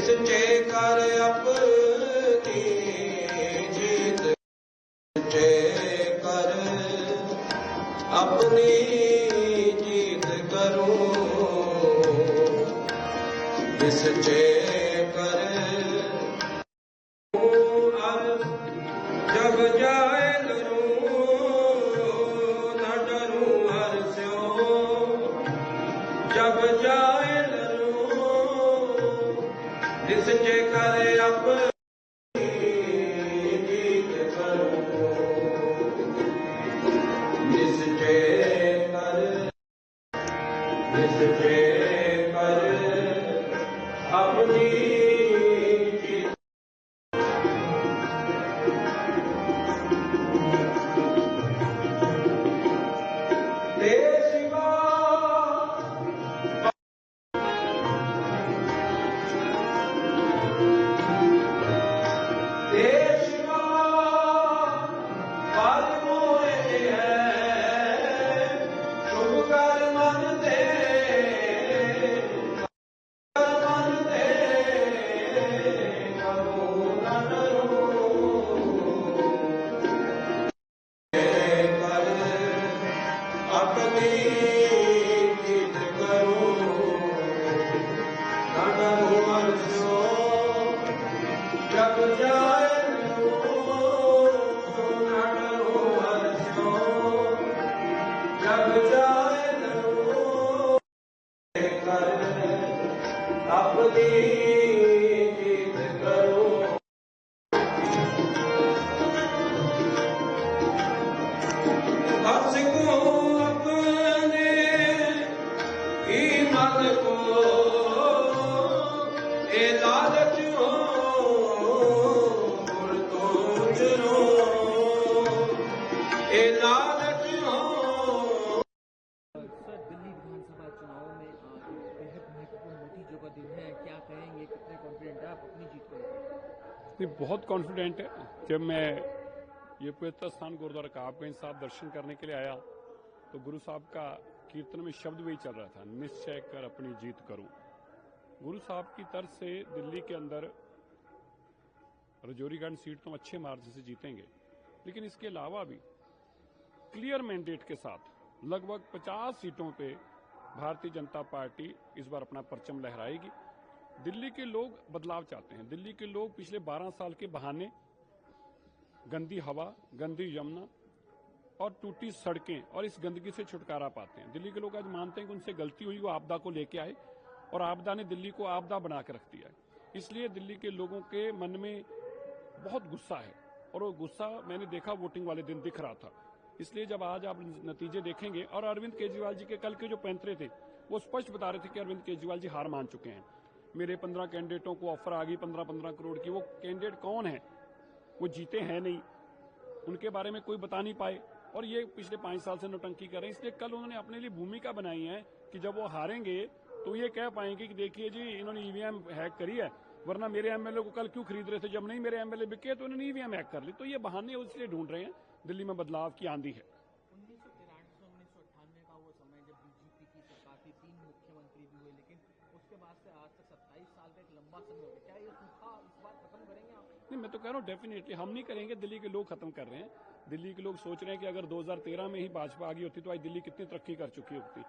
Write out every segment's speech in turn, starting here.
निश्चय कर अपनी जीत, निश्चय कर अपनी जीत करूं, निश्चय कर जब जाए लरूं न डरूं हर स्यों, जब जाए निश्चय कर अपनी जीत करूं, निश्चय कर अपनी जीत। बहुत कॉन्फिडेंट है। जब मैं ये पवित्र स्थान गुरुद्वारा काबगंज साहब दर्शन करने के लिए आया तो गुरु साहब का कीर्तन में शब्द वही चल रहा था, निश्चय कर अपनी जीत करूं। गुरु साहब की तरफ से दिल्ली के अंदर रजौरीगंज सीट तो अच्छे मार्जिन से जीतेंगे, लेकिन इसके अलावा भी क्लियर मैंडेट के साथ लगभग 50 सीटों पे भारतीय जनता पार्टी इस बार अपना परचम लहराएगी। दिल्ली के लोग बदलाव चाहते हैं। दिल्ली के लोग पिछले 12 साल के बहाने, गंदी हवा, गंदी यमुना और टूटी सड़कें और इस गंदगी से छुटकारा पाते हैं। दिल्ली के लोग आज मानते हैं कि उनसे गलती हुई, वो आपदा को लेके आए और आपदा ने दिल्ली को आपदा बना के रख दिया है। इसलिए दिल्ली के लोगों के मन में बहुत गुस्सा है और वो गुस्सा मैंने देखा वोटिंग वाले दिन दिख रहा था। इसलिए जब आज आप नतीजे देखेंगे, और अरविंद केजरीवाल जी के कल के जो पैंतरे थे वो स्पष्ट बता रहे थे कि अरविंद केजरीवाल जी हार मान चुके हैं। मेरे 15 कैंडिडेटों को ऑफर आ गई 15-15 करोड़ की। वो कैंडिडेट कौन है? वो जीते हैं नहीं, उनके बारे में कोई बता नहीं पाए और ये पिछले 5 साल से नौटंकी कर रहे हैं। इसलिए कल उन्होंने अपने लिए भूमिका बनाई है कि जब वो हारेंगे तो ये कह पाएंगे कि देखिए जी इन्होंने ईवीएम हैक करी है, वरना मेरे एमएलए को कल क्यों खरीद रहे थे, जब नहीं मेरे एमएलए बिके तो उन्होंने ईवीएम हैक कर ली। तो ये बहाने इसलिए ढूंढ रहे हैं। दिल्ली में बदलाव की आंधी है। 1993 का वो समय जब बीजेपी की सरकार थी, 3 मुख्यमंत्री भी हुए, लेकिन उसके बाद से आज तक 27 साल का एक लंबा समय हो गया। क्या ये सूखा इस बार खत्म करेंगे आप? नहीं, मैं तो कह रहा हूँ डेफिनेटली हम नहीं करेंगे, दिल्ली के लोग खत्म कर रहे हैं। दिल्ली के लोग सोच रहे हैं कि अगर 2013 में ही भाजपा आ गई होती तो आज दिल्ली कितनी तरक्की कर चुकी होती।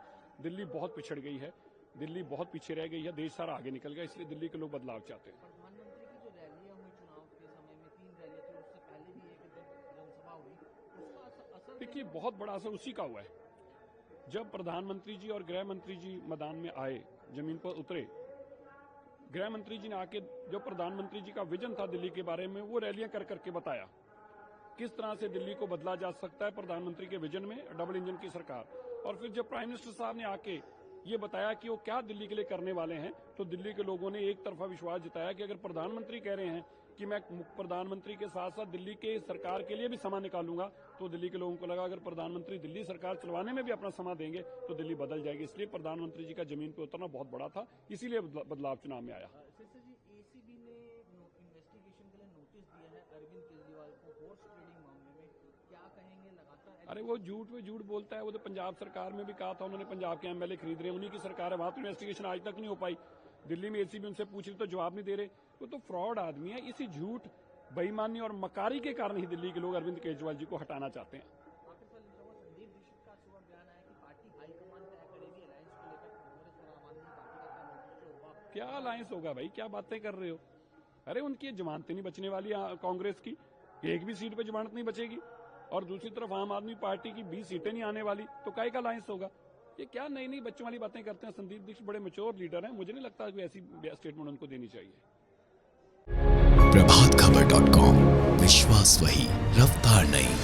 दिल्ली बहुत पिछड़ गई है, दिल्ली बहुत पीछे रह गई है, देश सारा आगे निकल गया। इसलिए दिल्ली के लोग बदलाव चाहते हैं। प्रधानमंत्री की जो रैलियां हुई चुनाव के समय में, 3 रैलियां थी, उससे पहले भी एक जनसभा हुई, उसका असर देखिए बहुत बड़ा असर उसी का हुआ है। जब प्रधानमंत्री जी और गृह मंत्री जी मैदान में आए, जमीन पर उतरे, गृह मंत्री जी ने आके जो प्रधानमंत्री जी का विजन था दिल्ली के बारे में वो रैलियां कर करके बताया किस तरह से दिल्ली को बदला जा सकता है प्रधानमंत्री के विजन में, डबल इंजन की सरकार। और फिर जब प्राइम मिनिस्टर साहब ने आके ये बताया कि वो क्या दिल्ली के लिए करने वाले हैं, तो दिल्ली के लोगों ने एक तरफा विश्वास जताया कि अगर प्रधानमंत्री कह रहे हैं कि मैं प्रधानमंत्री के साथ साथ दिल्ली के सरकार के लिए भी समय निकालूंगा, तो दिल्ली के लोगों को लगा अगर प्रधानमंत्री दिल्ली सरकार चलवाने में भी अपना समय देंगे तो दिल्ली बदल जाएगी। इसलिए प्रधानमंत्री जी का जमीन पर उतरना बहुत बड़ा था, इसीलिए बदलाव चुनाव में आया। एसीबी ने इन्वेस्टिगेशन के लिए नोटिस दिया है अरविंद केजरीवाल को हॉर्स ट्रेडिंग मामले में, क्या कहेंगे? लगातार अरे वो झूठ पे झूठ बोलता है। वो तो पंजाब सरकार में भी कहा था, उन्होंने पंजाब के एमएलए खरीद रहे हैं, उन्हीं की सरकार है, वहां तो इन्वेस्टिगेशन आज तक नहीं हो पाई। दिल्ली में एसीबी उनसे पूछ रही तो जवाब नहीं दे रहे। वो तो फ्रॉड आदमी है। इसी झूठ, बेईमानी और मकारी के कारण ही दिल्ली के लोग अरविंद केजरीवाल जी को हटाना चाहते हैं। आखिर सर संदीप दीक्षित का सुबह बयान आया कि पार्टी हाईकमान तय करेगी अलायंस को लेकर कांग्रेस और आम आदमी पार्टी का क्या मोर्चा होगा। क्या अलायंस होगा भाई, क्या बातें कर रहे हो? अरे उनकी जमानतें नहीं बचने वाली कांग्रेस की, एक भी सीट पे जमानत नहीं बचेगी, और दूसरी तरफ आम आदमी पार्टी की 20 सीटें नहीं आने वाली, तो काय का अलायंस होगा? ये क्या नई नई बच्चों वाली बातें करते हैं। संदीप दीक्षित बड़े मैच्योर लीडर हैं, मुझे नहीं लगता कि ऐसी स्टेटमेंट उनको देनी चाहिए। प्रभातखबर.com, विश्वास वही, रफ्तार नहीं।